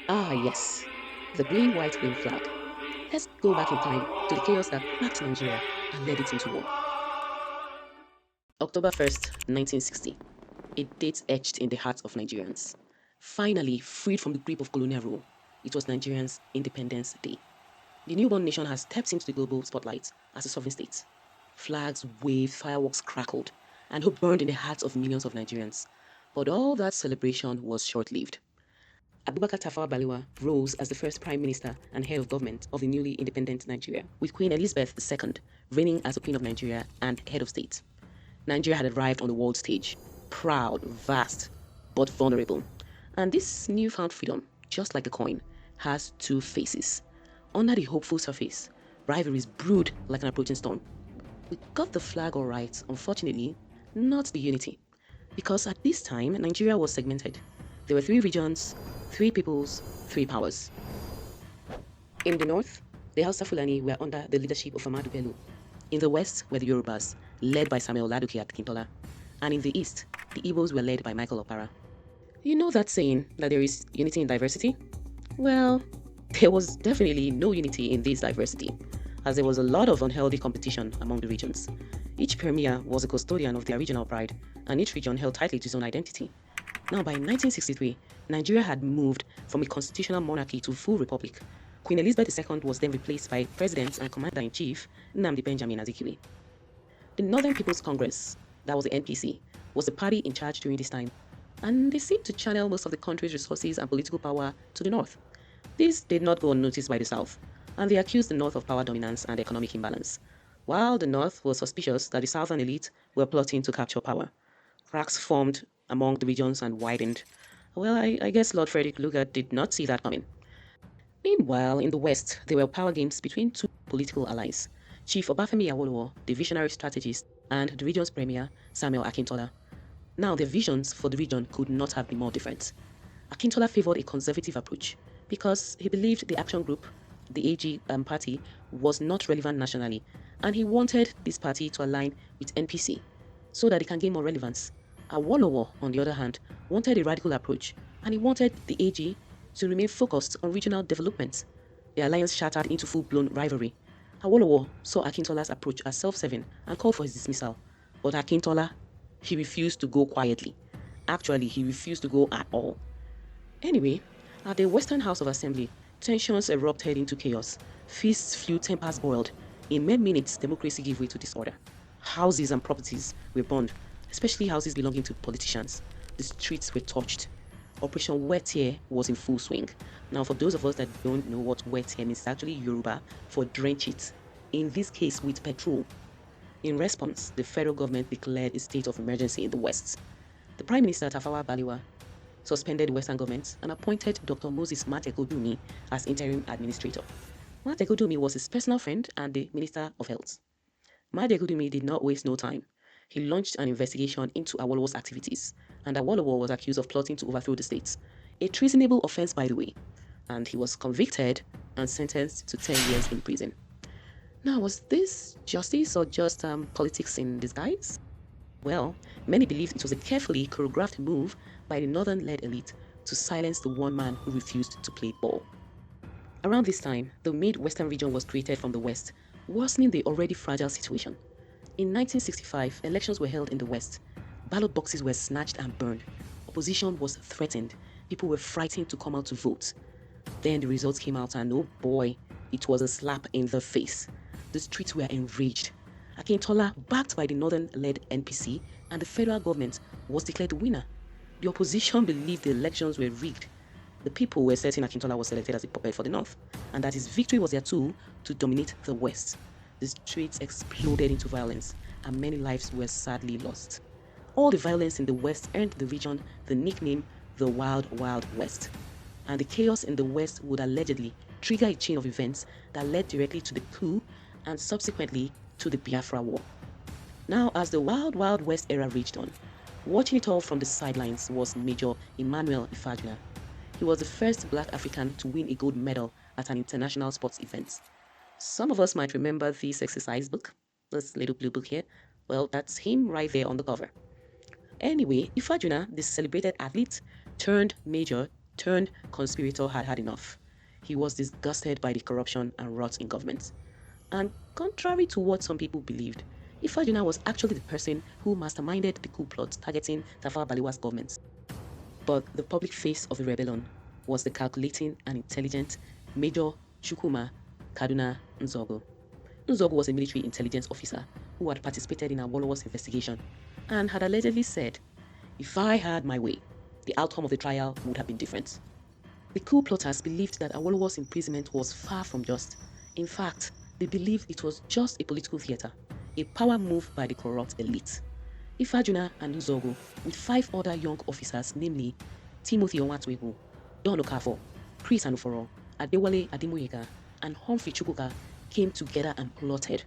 Ah, yes, the green, white, green flag. Let's go back in time to the chaos that cracked Nigeria and led it into war. October 1st, 1960. A date etched in the hearts of Nigerians. Finally, freed from the grip of colonial rule, it was Nigerians' Independence Day. The newborn nation has stepped into the global spotlight as a sovereign state. Flags waved, fireworks crackled, and hope burned in the hearts of millions of Nigerians. But all that celebration was short-lived. Abubakar Tafawa Balewa rose as the first prime minister and head of government of the newly independent Nigeria, with Queen Elizabeth II reigning as the Queen of Nigeria and head of state. Nigeria had arrived on the world stage, proud, vast, but vulnerable. And this newfound freedom, just like a coin, has two faces. Under the hopeful surface, rivalries brewed like an approaching storm. We got the flag all right, unfortunately, not the unity. Because at this time, Nigeria was segmented. There were three regions, three peoples, three powers. In the north, the Hausa Fulani were under the leadership of Ahmadu Bello. In the west were the Yorubas, led by Samuel Ladoke Akintola. And in the east, the Igbos were led by Michael Opara. You know that saying that there is unity in diversity? Well, there was definitely no unity in this diversity, as there was a lot of unhealthy competition among the regions. Each premier was a custodian of their regional pride, and each region held tightly to its own identity. Now, by 1963, Nigeria had moved from a constitutional monarchy to full republic. Queen Elizabeth II was then replaced by President and Commander-in-Chief Nnamdi Benjamin Azikiwe. The Northern People's Congress, that was the NPC, was the party in charge during this time, and they seemed to channel most of the country's resources and political power to the north. This did not go unnoticed by the south, and they accused the north of power dominance and economic imbalance, while the north was suspicious that the southern elite were plotting to capture power. Cracks formed among the regions and widened. Well, I guess Lord Frederick Lugard did not see that coming. Meanwhile, in the West, there were power games between two political allies, Chief Obafemi Awolowo, the visionary strategist, and the region's premier, Samuel Akintola. Now, their visions for the region could not have been more different. Akintola favored a conservative approach because he believed the Action Group, the AG party, was not relevant nationally, and he wanted this party to align with NPC so that it can gain more relevance. Awolowo, on the other hand, wanted a radical approach, and he wanted the AG to remain focused on regional development. The alliance shattered into full-blown rivalry. Awolowo saw Akintola's approach as self-serving and called for his dismissal, but Akintola, he refused to go quietly. Actually, he refused to go at all. Anyway, at the Western House of Assembly, tensions erupted into chaos. Fists flew, tempers boiled. In mere minutes, democracy gave way to disorder. Houses and properties were burned, especially houses belonging to politicians. The streets were torched. Operation Wet Hair was in full swing. Now, for those of us that don't know what wet hair means, it's actually Yoruba for drench it. In this case, with petrol. In response, the federal government declared a state of emergency in the West. The Prime Minister Tafawa Balewa suspended Western governments and appointed Dr. Moses Mategodumi as interim administrator. Mategodumi was his personal friend and the Minister of Health. Mategodumi did not waste no time. He launched an investigation into Awolowo's activities, and Awolowo was accused of plotting to overthrow the state. A treasonable offense, by the way, and he was convicted and sentenced to 10 years in prison. Now, was this justice or just politics in disguise? Well, many believed it was a carefully choreographed move by the northern-led elite to silence the one man who refused to play ball. Around this time, the Midwestern region was created from the West, worsening the already fragile situation. In 1965, elections were held in the West. Ballot boxes were snatched and burned. Opposition was threatened. People were frightened to come out to vote. Then the results came out, and oh boy, it was a slap in the face. The streets were enraged. Akintola, backed by the northern-led NPC and the federal government, was declared the winner. The opposition believed the elections were rigged. The people were certain Akintola was selected as a puppet for the North, and that his victory was their tool to dominate the West. The streets exploded into violence, and many lives were sadly lost. All the violence in the West earned the region the nickname the Wild Wild West. And the chaos in the West would allegedly trigger a chain of events that led directly to the coup and subsequently to the Biafra War. Now, as the Wild Wild West era raged on, watching it all from the sidelines was Major Emmanuel Ifajuna. He was the first black African to win a gold medal at an international sports event. Some of us might remember this exercise book, this little blue book here. Well, that's him right there on the cover. Anyway, Ifajuna, the celebrated athlete, turned major, turned conspirator had had enough. He was disgusted by the corruption and rot in government. And contrary to what some people believed, Ifajuna was actually the person who masterminded the coup plot targeting Tafawa Balewa's government. But the public face of the rebellion was the calculating and intelligent Major Chukwuma Kaduna Nzogo. Nzogo was a military intelligence officer who had participated in Awolowo's investigation and had allegedly said, "If I had my way, the outcome of the trial would have been different." The coup plotters believed that Awolowo's imprisonment was far from just. In fact, they believed it was just a political theater, a power move by the corrupt elite. Ifajuna and Nzogo, with 5 other young officers, namely Timothy Onwatuegu, Don Okafor, Chris Anuforo, Adewale Ademoyega, and Humphrey Chukwuka, came together and plotted.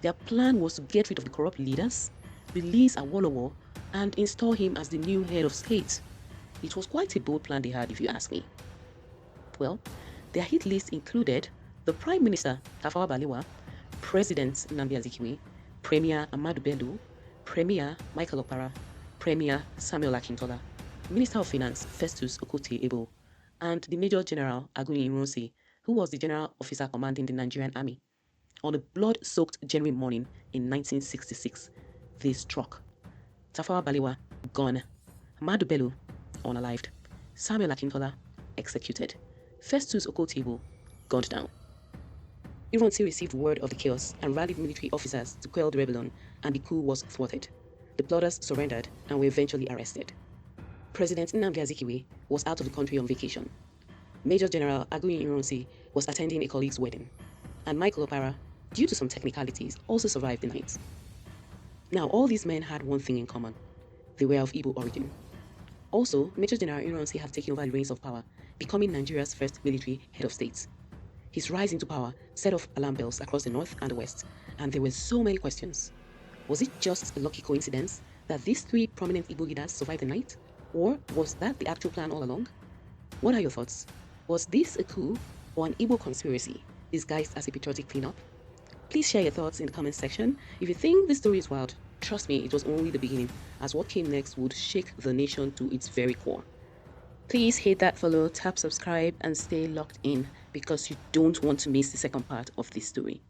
Their plan was to get rid of the corrupt leaders, release Awolowo, and install him as the new head of state. It was quite a bold plan they had, if you ask me. Well, their hit list included the Prime Minister, Tafawa Balewa, President Nnamdi Azikiwe, Premier Ahmadu Bello, Premier Michael Okpara, Premier Samuel Akintola, Minister of Finance Festus Okotie-Eboh, and the Major General Aguni Ironsi, who was the General Officer commanding the Nigerian Army. On a blood-soaked January morning in 1966, they struck. Tafawa Balewa, gone. Ahmadu Bello, unalived. Samuel Akintola, executed. Festus Okotie-Eboh, gunned down. Ironsi received word of the chaos and rallied military officers to quell the rebellion, and the coup was thwarted. The plotters surrendered and were eventually arrested. President Nnamdi Azikiwe was out of the country on vacation. Major General Agui Ironsi was attending a colleague's wedding, and Michael Okpara, due to some technicalities, also survived the night. Now, all these men had one thing in common. They were of Igbo origin. Also, Major General Ironsi had taken over the reins of power, becoming Nigeria's first military head of state. His rise into power set off alarm bells across the north and the west, and there were so many questions. Was it just a lucky coincidence that these 3 prominent Igbo leaders survived the night? Or was that the actual plan all along? What are your thoughts? Was this a coup or an Igbo conspiracy disguised as a patriotic cleanup? Please share your thoughts in the comments section. If you think this story is wild, trust me, it was only the beginning, as what came next would shake the nation to its very core. Please hit that follow, tap subscribe, and stay locked in because you don't want to miss the second part of this story.